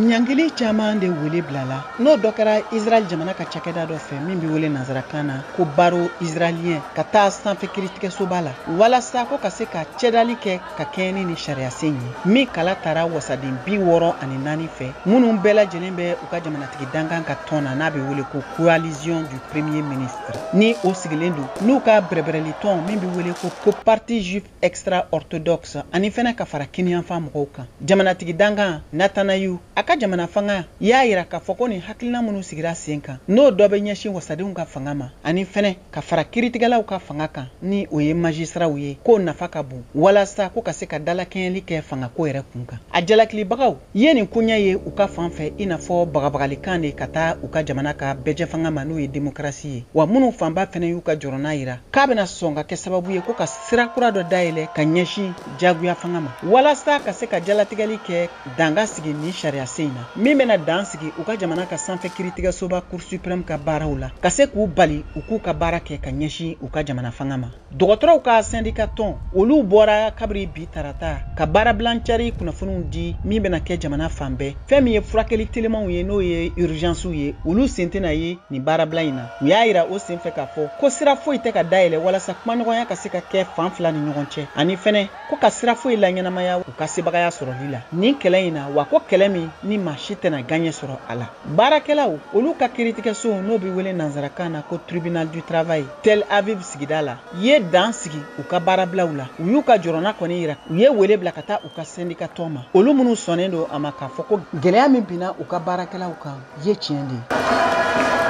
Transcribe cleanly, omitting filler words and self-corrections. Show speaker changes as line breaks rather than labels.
Ɲangili caman de wele bilala n'o dɔ kɛra Israel jamana ka cakɛda dɔ fɛ min bɛ wele nanzarakan na ko baro israélien ka taa sanfɛ kiiritigɛsoba la walasa ko ka se ka cɛdali kɛ ka kɛɲɛ ni sariya sen ye min kala taara wasaden 64 fɛ minnu bɛɛ lajɛlen bɛ u ka jamanatigi dankan ka tɔn na n'a bɛ wele ko coalition du premier ministre ni o sigilen don n'u ka bɛrɛbɛrɛli tɔn min bɛ wele ko parti juif extra orthodoxe ani fɛnɛ ka fara kiniyanfan mɔgɔw kan jamanatigi dankan Natanayu a ka jamana fanga y'a yira k'a fɔ ko nin hakilina minnu sigira sen kan n'o dɔ bɛ ɲɛsin wasadenw ka fanga ma ani fɛnɛ ka fara kiiritigɛlaw ka fanga kan ni o ye magistraw ye k'o nafa ka bon walasa ko ka se ka dalakɛɲɛli kɛ fangako yɛrɛ kun kan a jalakilibagaw ye nin koɲɛ ye u ka fan fɛ i n'a fɔ bagabagalikan de ka taa u ka jamana ka bɛjɛ fanga ma n'o ye démocratie ye wa minnu fanba fɛnɛ y'u ka jɔrɔna yira k'a bɛna sɔn ka kɛ sababu ye ko ka sira kura dɔ dayɛlɛ ka ɲɛsin jagoya fanga ma walasa ka se ka jalatigɛli kɛ danga sigi ni sariya sen na min bɛna dan sigi u ka jamana ka sanfɛ kiiritigɛsoba Cour suprême ka baaraw la ka se k'u bali u k'u ka baara kɛ ka ɲɛsin u ka jamana fanga ma dɔgɔtɔrɔw ka syndicat tɔn olu bɔra kabiri bi tarata ka baarabilancari kunnafoniw di min bɛna kɛ jamana fan bɛɛ fɛn min ye furakɛli telimanw ye n'o ye urgencew ye olu sen tɛna ye nin baarabila in na u y'a yira o sen fɛ k'a fɔ ko sira foyi tɛ ka dayɛlɛ walasa kumaɲɔgɔnya ka se ka kɛ fan fila ni ɲɔgɔn cɛ ani fɛnɛ ko ka sira foyi la ɲɛnamaya u ka sebagaya sɔrɔli la nin kɛlɛ in na wa ko kɛlɛ min ni maa si tɛna gaɲɛ sɔrɔ a la baarakɛlaw olu ka kiiritigɛso n'o bɛ wele nanzarakan na ko tribunal du travail Tel Aviv sigida la ye dan sigi u ka baarabilaw la u y'u ka jɔrɔna kɔni yira u ye wele bila ka taa u ka syndicat tɔn ma olu minnu sɔnnen don a ma k'a fɔ ko gɛlɛya min binna u ka baarakɛlaw kan ye tiɲɛ de ye